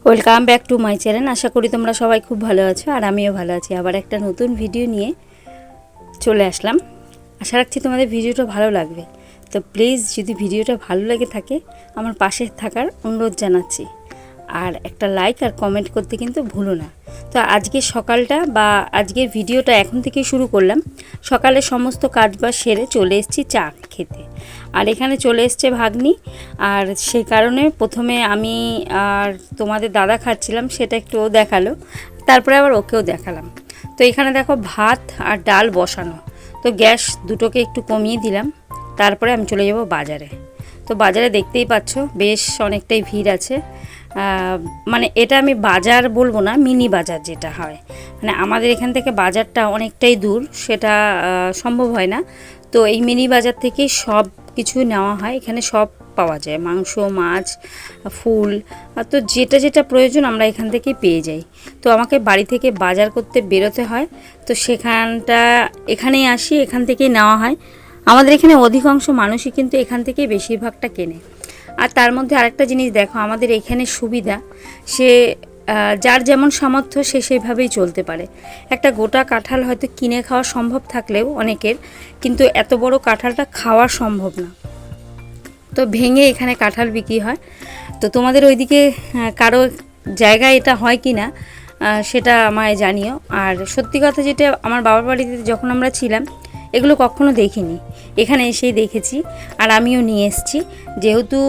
Welcome back to my channel. আশা করি তোমরা সবাই খুব ভালো আছো আর আমিও ভালো আছি। আবার একটা নতুন ভিডিও নিয়ে চলে আসলাম। আশা রাখছি তোমাদের ভিডিওটা ভালো লাগবে। তো প্লিজ যদি ভিডিওটা ভালো লেগে থাকে আমার পাশে থাকার অনুরোধ জানাচ্ছি, আর একটা লাইক আর কমেন্ট করতে কিন্তু ভুলো না। তো আজকে সকালটা বা আজকের ভিডিওটা এখন থেকে শুরু করলাম। সকালে সমস্ত কাজবাজ সেরে চলে এসেছি চা খেতে, আর এখানে চলে এসছে ভাগ্নি। আর সেই কারণে প্রথমে আমি আর তোমাদের দাদা খাচ্ছিলাম, সেটা একটু ও দেখালো, তারপরে আবার ওকেও দেখালাম। তো এখানে দেখো ভাত আর ডাল বসানো, তো গ্যাস দুটোকে একটু কমিয়ে দিলাম। তারপরে আমি চলে যাব বাজারে। তো বাজারে দেখতেই পাচ্ছ বেশ অনেকটাই ভিড় আছে। মানে এটা আমি বাজার বলবো না, মিনি বাজার যেটা হয়, মানে আমাদের এখান থেকে বাজারটা অনেকটাই দূর, সেটা সম্ভব হয় না। তো এই মিনি বাজার থেকেই সব কিছু নেওয়া হয়, এখানে সব পাওয়া যায়, মাংস, মাছ, ফুল, তো যেটা যেটা প্রয়োজন আমরা এখান থেকেই পেয়ে যাই। তো আমাকে বাড়ি থেকে বাজার করতে বেরোতে হয়, তো এখানেই আসি, এখান থেকেই নেওয়া হয়। আমাদের এখানে অধিকাংশ মানুষই কিন্তু এখান থেকেই বেশিরভাগটা কেনে। আর তার মধ্যে আরেকটা জিনিস দেখো, আমাদের এখানে সুবিধা, সে যার যেমন সামর্থ্য সে সেইভাবেই চলতে পারে। একটা গোটা কাঁঠাল হয়তো কিনে খাওয়া সম্ভব থাকলেও অনেকের, কিন্তু এত বড় কাঁঠালটা খাওয়া সম্ভব না। তো ভেঙে এখানে কাঁঠাল বিক্রি হয়। তো তোমাদের ওইদিকে কারো জায়গায় এটা হয় কি না সেটা আমায় জানিও। আর সত্যি কথা যেটা, আমার বাবার বাড়িতে যখন আমরা ছিলাম এগুলো কখনো দেখিনি, এখানে এসেই দেখেছি। আর আমিও নিয়ে এসেছি, যেহেতু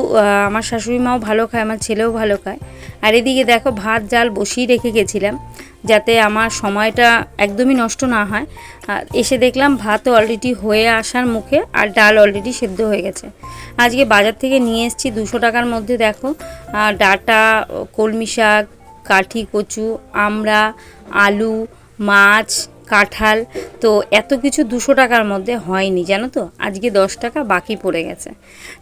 আমার শাশুড়ি মাও ভালো খায়, আমার ছেলেও ভালো খায়। আর এদিকে দেখো ভাত জাল বসিয়ে রেখে গেছিলাম যাতে আমার সময়টা একদমই নষ্ট না হয়। এসে দেখলাম ভাতও অলরেডি হয়ে আসার মুখে, আর ডাল অলরেডি সেদ্ধ হয়ে গেছে। আজকে বাজার থেকে নিয়ে এসেছি 200 টাকার মধ্যে, দেখো ডাঁটা, কলমি শাক, কাঠি কচু, আমড়া, আলু, মাছ, কাঁঠাল। তো এত কিছু 200 টাকার মধ্যে হয়নি, জানো তো, আজকে 10 টাকা বাকি পড়ে গেছে।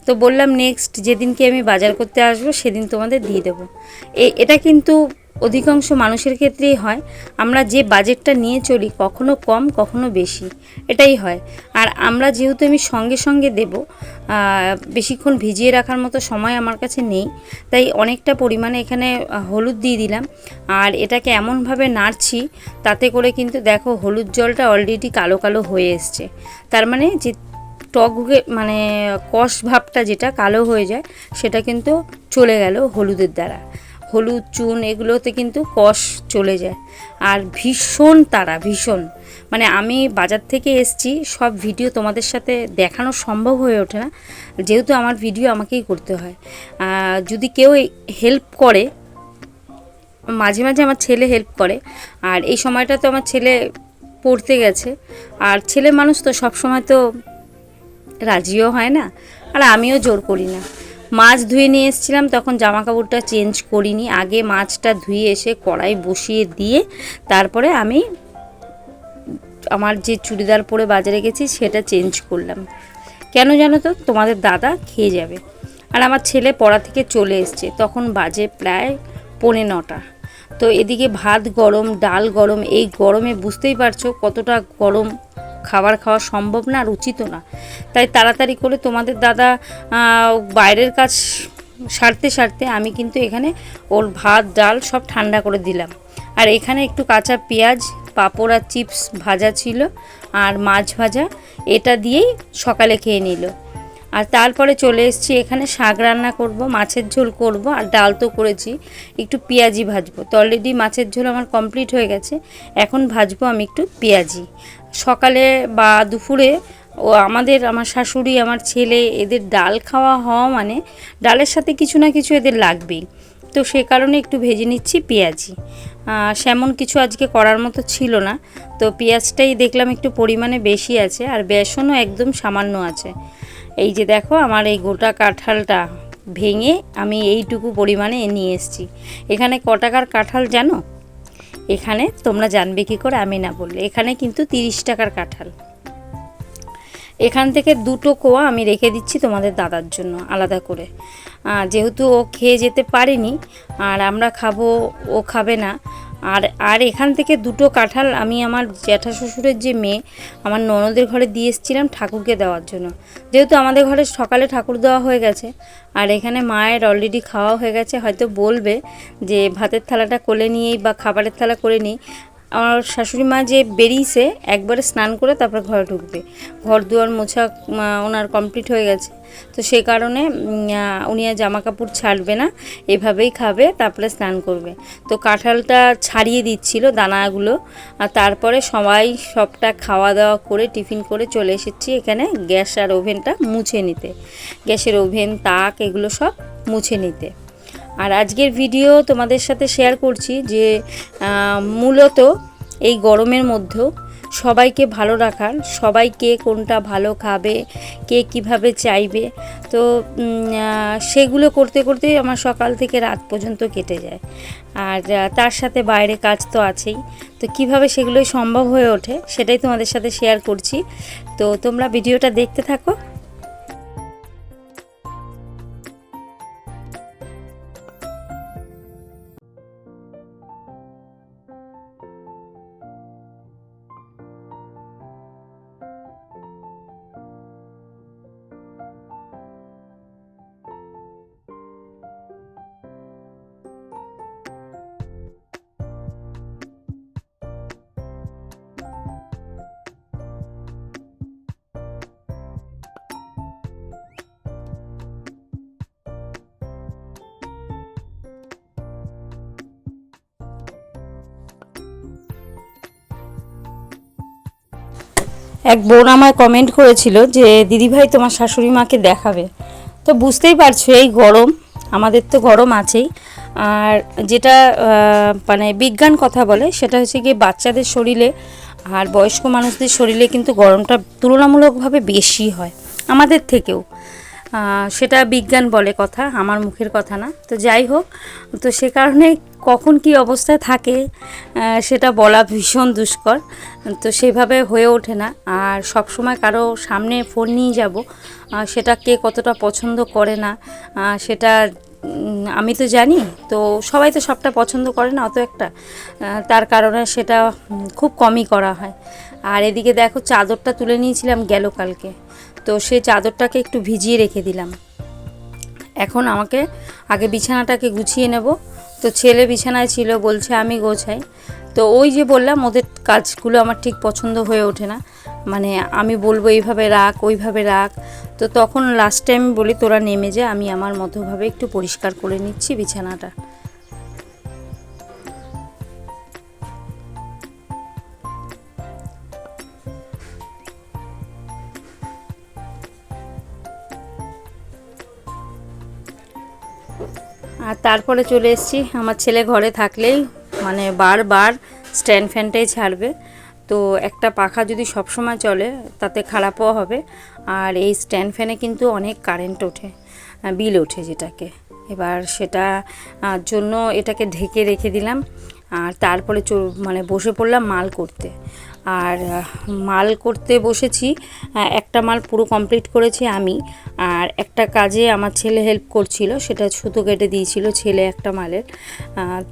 তো বললাম নেক্সট যেদিনকে আমি বাজার করতে আসবো সেদিন তোমাদের দিয়ে দেবো। এটা কিন্তু অধিকাংশ মানুষের ক্ষেত্রেই হয়, আমরা যে বাজেটটা নিয়ে চলি কখনো কম কখনো বেশি, এটাই হয়। আর আমরা যেহেতু আমি সঙ্গে সঙ্গে দেব, বেশিক্ষণ ভিজিয়ে রাখার মতো সময় আমার কাছে নেই, তাই অনেকটা পরিমাণে এখানে হলুদ দিয়ে দিলাম। আর এটাকে এমনভাবে নাড়ছি তাতে করে কিন্তু দেখো হলুদ জলটা অলরেডি কালো কালো হয়ে এসছে। তার মানে যে মানে কষ ভাবটা যেটা কালো হয়ে যায় সেটা কিন্তু চলে গেল হলুদের দ্বারা। হলুদ, চুন এগুলোতে কিন্তু কষ চলে যায়। আর ভীষণ তাড়া, ভীষণ, মানে আমি বাজার থেকে এসছি, সব ভিডিও তোমাদের সাথে দেখানো সম্ভব হয়ে ওঠে না, যেহেতু আমার ভিডিও আমাকেই করতে হয়। যদি কেউ হেল্প করে, মাঝে মাঝে আমার ছেলে হেল্প করে, আর এই সময়টা তো আমার ছেলে পড়তে গেছে, আর ছেলে মানুষ তো সব সময় তো রাজিও হয় না, আর আমিও জোর করি না। মাছ ধুয়ে নিয়ে এসেছিলাম, তখন জামা কাপড়টা চেঞ্জ করিনি, আগে মাছটা ধুয়ে এসে কড়াই বসিয়ে দিয়ে তারপরে আমি আমার যে চুড়িদার পরে বাজারে গেছি সেটা চেঞ্জ করলাম। কেন জানো তো, তোমাদের দাদা খেয়ে যাবে। আর আমার ছেলে পড়া থেকে চলে এসছে, তখন বাজে প্রায় 9:45। তো এদিকে ভাত গরম, ডাল গরম, এই গরমে বুঝতেই পারছো কতটা গরম খাবার খাওয়া সম্ভব না আর উচিতও না। তাই তাড়াতাড়ি করে তোমাদের দাদা বাইরের কাজ সারতে সারতে আমি কিন্তু এখানে ওর ভাত ডাল সব ঠান্ডা করে দিলাম। আর এখানে একটু কাঁচা পেঁয়াজ, পাঁপড় আর চিপস ভাজা ছিল, আর মাছ ভাজা, এটা দিয়েই সকালে খেয়ে নিল। আর তারপরে চলে এসেছি এখানে শাক রান্না করব, মাছের ঝোল করব, আর ডাল তো করেছি, একটু পেঁয়াজি ভাজবো। তো অলরেডি মাছের ঝোল আমার কমপ্লিট হয়ে গেছে, এখন ভাজবো আমি একটু পেঁয়াজি। সকালে বা দুপুরে আমার শাশুড়ি, আমার ছেলে, এদের ডাল খাওয়া হওয়া মানে ডালের সাথে কিছু না কিছু এদের লাগবেই। তো সে কারণে একটু ভেজে নিচ্ছি পেঁয়াজি। সেমন কিছু আজকে করার মতো ছিল না, তো পেঁয়াজটাই দেখলাম একটু পরিমাণে বেশি আছে, আর বেসনও একদম সামান্য আছে। এই যে দেখো আমার এই গোটা কাঁঠালটা ভেঙে আমি এইটুকু পরিমাণে নিয়ে এসেছি। এখানে ক টাকার কাঁঠাল জানো? এখানে তোমরা জানবে কী করে আমি না বললে, এখানে কিন্তু 30 টাকার কাঁঠাল। এখান থেকে 2টো কোয়া আমি রেখে দিচ্ছি তোমাদের দাদার জন্য আলাদা করে, যেহেতু ও খেয়ে যেতে পারেনি, আর আমরা খাবো, ও খাবে না। আর আর এখান থেকে 2টো কাঁঠাল আমি আমার জ্যাঠা শ্বশুরের যে মেয়ে আমার ননদের ঘরে দিয়ে এসেছিলাম ঠাকুরকে দেওয়ার জন্য, যেহেতু আমাদের ঘরে সকালে ঠাকুর দেওয়া হয়ে গেছে। আর এখানে মায়ের অলরেডি খাওয়া হয়ে গেছে, হয়তো বলবে যে ভাতের থালাটা কোলে নিয়েই বা খাবারের থালা করে নিই। আমার শাশুড়ি মা যে বেরিয়েছে একবারে স্নান করে তারপর ঘরে ঢুকবে, ঘর দুয়ার মোছা ওনার কমপ্লিট হয়ে গেছে, তো সেই কারণে উনি আর জামা কাপড় ছাড়বে না, এভাবেই খাবে তারপরে স্নান করবে। তো কাঁঠালটা ছাড়িয়ে দিচ্ছিল দানাগুলো, আর তারপরে সবাই সবটা খাওয়া দাওয়া করে টিফিন করে চলে এসেছি এখানে গ্যাস আর ওভেনটা মুছে নিতে, গ্যাসের ওভেন তাক এগুলো সব মুছে নিতে। আর আজকের ভিডিও তোমাদের সাথে শেয়ার করছি যে মূলত এই গরমের মধ্যেও সবাইকে ভালো রাখার, সবাই কে কোনটা ভালো খাবে, কে কিভাবে চাইবে, তো সেগুলো করতে করতেই আমার সকাল থেকে রাত পর্যন্ত কেটে যায়। আর তার সাথে বাইরে কাজ তো আছেই, তো কিভাবে সেগুলোই সম্ভব হয়ে ওঠে সেটাই তোমাদের সাথে শেয়ার করছি। তো তোমরা ভিডিওটা দেখতে থাকো। এক বোন আমায় কমেন্ট করেছিল যে দিদিভাই তোমার শাশুড়ি মাকে দেখাবে, তো বুঝতেই পারছো এই গরম, আমাদের তো গরম আছেই। আর যেটা মানে বিজ্ঞান কথা বলে সেটা হচ্ছে কি বাচ্চাদের শরীরে আর বয়স্ক মানুষদের শরীরে কিন্তু গরমটা তুলনামূলকভাবে বেশি হয় আমাদের থেকেও, সেটা বিজ্ঞান বলে কথা, আমার মুখের কথা না। তো যাই হোক, তো সে কারণে কখন কি অবস্থায় থাকে সেটা বলা ভীষণ দুষ্কর, তো সেভাবে হয়ে ওঠে না। আর সব সময় কারো সামনে ফোন নিয়ে যাব সেটা কে কতটা পছন্দ করে না সেটা আমি তো জানি, তো সবাই তো সবটা পছন্দ করে না অত একটা, তার কারণে সেটা খুব কমই করা হয়। আর এদিকে দেখো চাদরটা তুলে নিয়েছিলাম গেল কালকে, তো সেই চাদরটাকে একটু ভিজিয়ে রেখে দিলাম। এখন আমাকে আগে বিছানাটাকে গুছিয়ে নেব। তো ছেলে বিছানায় ছিল, বলছে আমি গোছাই, তো ওই যে বললাম ওদের কাজগুলো আমার ঠিক পছন্দ হয়ে ওঠে না, মানে আমি বলবো এইভাবে রাখ ওইভাবে রাখ, তো তখন লাস্ট টাইম বলি তোরা নেমে যা, আমি আমার মতোভাবে একটু পরিষ্কার করে নিচ্ছি বিছানাটা। আর তারপরে চলে এসেছি, আমার ছেলে ঘরে থাকলেই মানে বারবার স্ট্যান্ড ফ্যানটাই ছাড়বে, তো একটা পাখা যদি সব সময় চলে তাতে খারাপও হবে। আর এই স্ট্যান্ড ফ্যানে কিন্তু অনেক কারেন্ট ওঠে, বিল ওঠে যেটাকে, এবার সেটা জন্য এটাকে ঢেকে রেখে দিলাম। আর তারপরে মানে বসে পড়লাম মাল করতে। আর মাল করতে বসেছি, একটা মাল পুরো কমপ্লিট করেছি আমি, আর একটা কাজে আমার ছেলে হেল্প করছিল, সেটা সুতো কেটে দিয়েছিল ছেলে একটা মালের,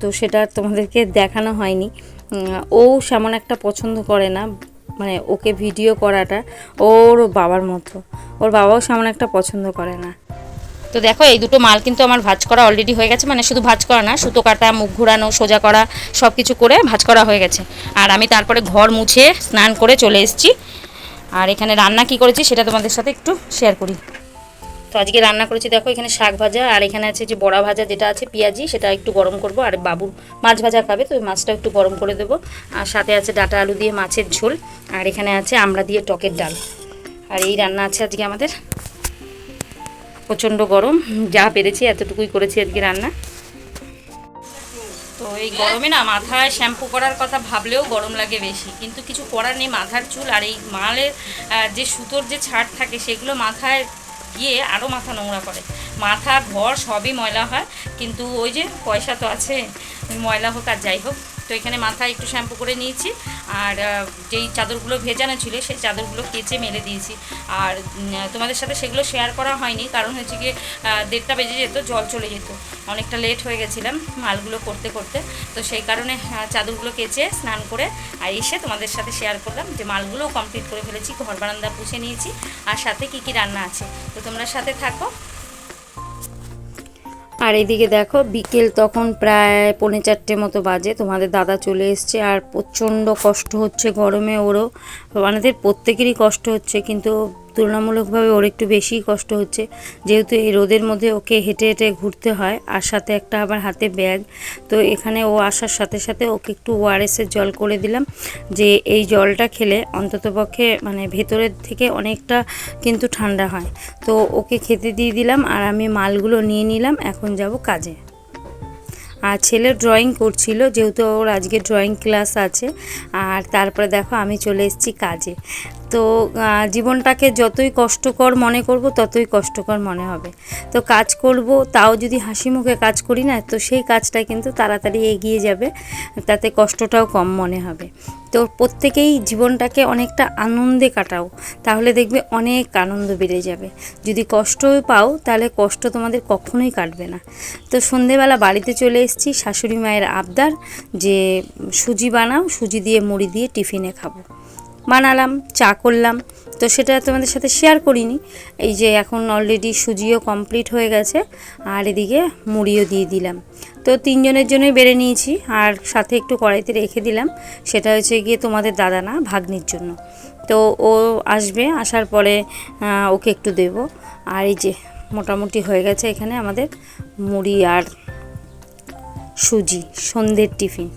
তো সেটা তোমাদেরকে দেখানো হয়নি। ও সেমন একটা পছন্দ করে না, মানে ওকে ভিডিও করাটা ওর বাবার মতো, ওর বাবাও সেমন একটা পছন্দ করে না। তো দেখো এই দুটো মাল কিন্তু আমার ভাঁজ করা অলরেডি হয়ে গেছে, মানে শুধু ভাঁজ করা না, সুতো কাটা, মুখ ঘোরানো, সোজা করা, সব কিছু করে ভাঁজ করা হয়ে গেছে। আর আমি তারপরে ঘর মুছে স্নান করে চলে এসেছি। আর এখানে রান্না কি করেছি সেটা তোমাদের সাথে একটু শেয়ার করি। তো আজকে রান্না করেছি দেখো, এখানে শাক ভাজা, আর এখানে আছে যে বড়া ভাজা যেটা আছে পেঁয়াজি, সেটা একটু গরম করব। আর বাবুর মাছ ভাজা খাবে, তো ওই মাছটা একটু গরম করে দেবো। আর সাথে আছে ডাঁটা আলু দিয়ে মাছের ঝোল, আর এখানে আছে আমড়া দিয়ে টকের ডাল। আর এই রান্না আছে আজকে আমাদের। প্রচণ্ড গরম, যা পেরেছি এতটুকুই করেছি আজকে রান্না। তো এই গরমে না মাথায় শ্যাম্পু করার কথা ভাবলেও গরম লাগে বেশি, কিন্তু কিছু করার নেই, মাথার চুল আর এই মালের যে সুতোর যে ছাড় থাকে সেগুলো মাথায় গিয়ে আরও মাথা নোংরা করে, মাথা ঘর সবই ময়লা হয়। কিন্তু ওই যে পয়সা তো আছে, ময়লা হোক আর যাই হোক, তো এখানে মাথায় একটু শ্যাম্পু করে নিয়েছি, আর যেই চাদরগুলো ভেজানো ছিল সেই চাদরগুলো কেচে মেলে দিয়েছি। আর তোমাদের সাথে সেগুলো শেয়ার করা হয়নি, কারণ হচ্ছে গিয়ে 1:30 বেজে যেত, জল চলে যেত, অনেকটা লেট হয়ে গেছিলাম মালগুলো করতে করতে। তো সেই কারণে চাদরগুলো কেচে স্নান করে আর এসে তোমাদের সাথে শেয়ার করলাম যে মালগুলোও কমপ্লিট করে ফেলেছি, ঘর বারান্দা পুছে নিয়েছি, আর সাথে কি কি রান্না আছে। তো তোমরা সাথে থাকো। আর এদিকে দেখো বিকেল তখন প্রায় 3:45 মতো বাজে, তোমাদের দাদা চলে এসছে। আর প্রচণ্ড কষ্ট হচ্ছে গরমে, ওরও আমাদের প্রত্যেকেরই কষ্ট হচ্ছে, কিন্তু তুলনামূলকভাবে ওর একটু বেশিই কষ্ট হচ্ছে, যেহেতু এই রোদের মধ্যে ওকে হেঁটে হেঁটে ঘুরতে হয়, আর সাথে একটা আবার হাতে ব্যাগ। তো এখানে ও আসার সাথে সাথে ওকে একটু ওআরএসের জল করে দিলাম, যে এই জলটা খেলে অন্ততপক্ষে মানে ভেতরের থেকে অনেকটা কিন্তু ঠান্ডা হয়। তো ওকে খেতে দিয়ে দিলাম, আর আমি মালগুলো নিয়ে নিলাম, এখন যাব কাজে। আর ছেলে ড্রয়িং করছিল, যেহেতু ওর আজকে ড্রয়িং ক্লাস আছে। আর তারপরে দেখো আমি চলে এসেছি কাজে। তো জীবনটাকে যতই কষ্টকর মনে করব ততই কষ্টকর মনে হবে। তো কাজ করব, তাও যদি হাসি মুখে কাজ করি না, তো সেই কাজটা কিন্তু তাড়াতাড়ি এগিয়ে যাবে, তাতে কষ্টটাও কম মনে হবে। তো প্রত্যেকেই জীবনটাকে অনেকটা আনন্দে কাটাও, তাহলে দেখবে অনেক আনন্দ বেড়ে যাবে। যদি কষ্টও পাও তাহলে কষ্ট তোমাদের কখনোই কাটবে না। তো সন্ধেবেলা বাড়িতে চলে এসেছি, শাশুড়ি মায়ের আবদার যে সুজি বানাও, সুজি দিয়ে মুড়ি দিয়ে টিফিনে খাবো। বানালাম, চা করলাম। তো সেটা তোমাদের সাথে শেয়ার করিনি। এই যে এখন অলরেডি সুজিও কমপ্লিট হয়ে গেছে, আর এদিকে মুড়িও দিয়ে দিলাম। তো 3 জনের জন্যই বেড়ে নিয়েছি, আর সাথে একটু কড়াইতে রেখে দিলাম, সেটা হচ্ছে গিয়ে তোমাদের দাদা না, ভাগ্নির জন্য। তো ও আসবে, আসার পরে ওকে একটু দেব। আর এই যে মোটামুটি হয়ে গেছে এখানে আমাদের মুড়ি আর সুজি সন্ধ্যের টিফিন।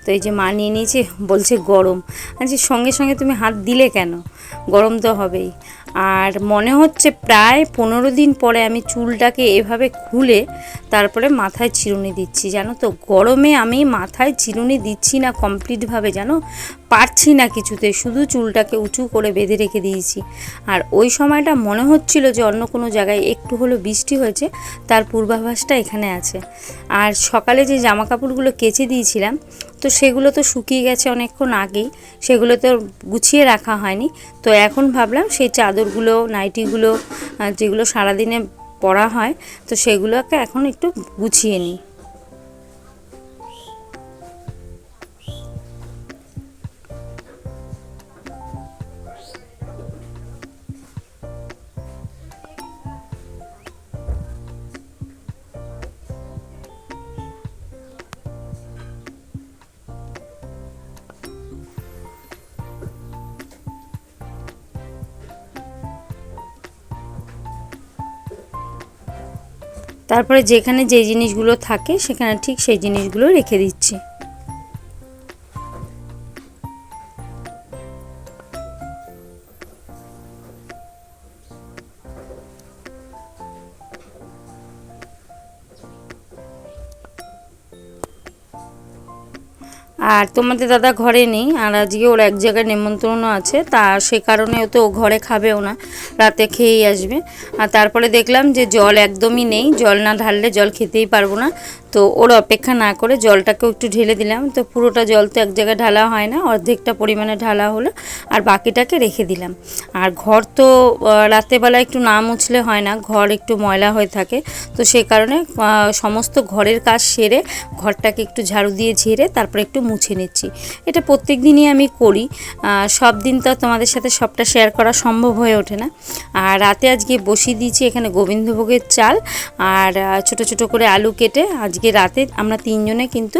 তো এই যে মা নিয়ে নিয়েছে, বলছে গরম। আচ্ছা, সঙ্গে সঙ্গে তুমি হাত দিলে কেন? গরম তো হবেই। আর মনে হচ্ছে প্রায় 15 দিন পরে আমি চুলটাকে এভাবে খুলে তারপরে মাথায় চিরুনি দিচ্ছি, জানো তো। গরমে আমি মাথায় চিরুনি দিচ্ছি না কমপ্লিটভাবে, জানো, পারছি না কিছুতে, শুধু চুলটাকে উঁচু করে বেঁধে রেখে দিয়েছি। আর ওই সময়টা মনে হচ্ছিল যে অন্য কোনো জায়গায় একটু হলো বৃষ্টি হয়েছে, তার পূর্বাভাসটা এখানে আছে। আর সকালে যে জামা কাপড়গুলো কেচে দিয়েছিলাম, তো সেগুলো তো শুকিয়ে গেছে অনেকক্ষণ আগেই, সেগুলো তো গুছিয়ে রাখা হয়নি। তো এখন ভাবলাম সেই চাদরগুলো, নাইটিগুলো যেগুলো সারাদিনে পরা হয়, তো সেগুলোকে এখন একটু গুছিয়ে নিই। তারপরে যেখানে যে জিনিসগুলো থাকে সেখানে ঠিক সেই জিনিসগুলো রেখে দিচ্ছি। আর তোমাদের দাদা ঘরে নেই, আর আজকে ওর এক জায়গায় নেমন্তন্ন আছে, তা সে কারণে ও তো ঘরে খাবেও না, রাতে খেয়েই আসবে। আর তারপরে দেখলাম যে জল একদমই নেই, জল না ঢাললে জল খেতেই পারবো না। তো ওর অপেক্ষা না করে জলটাকেও একটু ঢেলে দিলাম। তো পুরোটা জল তো এক জায়গায় ঢালা হয় না, অর্ধেকটা পরিমাণে ঢালা হলো, আর বাকিটাকে রেখে দিলাম। আর ঘর তো রাত্রেবেলা একটু না মুছলে হয় না, ঘর একটু ময়লা হয়ে থাকে। তো সেই কারণে সমস্ত ঘরের কাজ সেরে ঘরটাকে একটু ঝাড়ু দিয়ে ঝেড়ে তারপরে একটু মুছে নিচ্ছি। এটা প্রত্যেক দিনই আমি করি, সব দিন তো তোমাদের সাথে সবটা শেয়ার করা সম্ভব হয়ে ওঠে না। আর রাতে আজকে বসিয়ে দিয়েছি এখানে গোবিন্দভোগের চাল, আর ছোট ছোট করে আলু কেটে। আজকে রাতে আমরা 3 জনে কিন্তু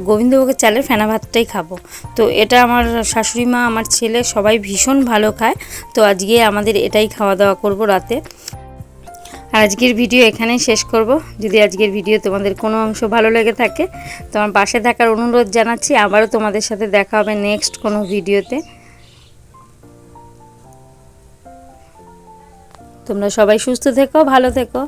গোবিন্দভোগের চালের ফেনা ভাতটাই খাবো। তো এটা আমার শাশুড়ি মা, আমার ছেলে সবাই ভীষণ ভালো খায়। তো আজকে আমাদের এটাই খাওয়া দাওয়া করব রাতে। আর আজকের ভিডিও এখানেই শেষ করব। যদি আজকের ভিডিও তোমাদের কোনো অংশ ভালো লেগে থাকে, তোমার পাশে থাকার অনুরোধ জানাচ্ছি। আবারও তোমাদের সাথে দেখা হবে নেক্সট কোনো ভিডিওতে। তোমরা সবাই সুস্থ থেকো, ভালো থেকো।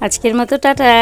আজকের মতো টাটা।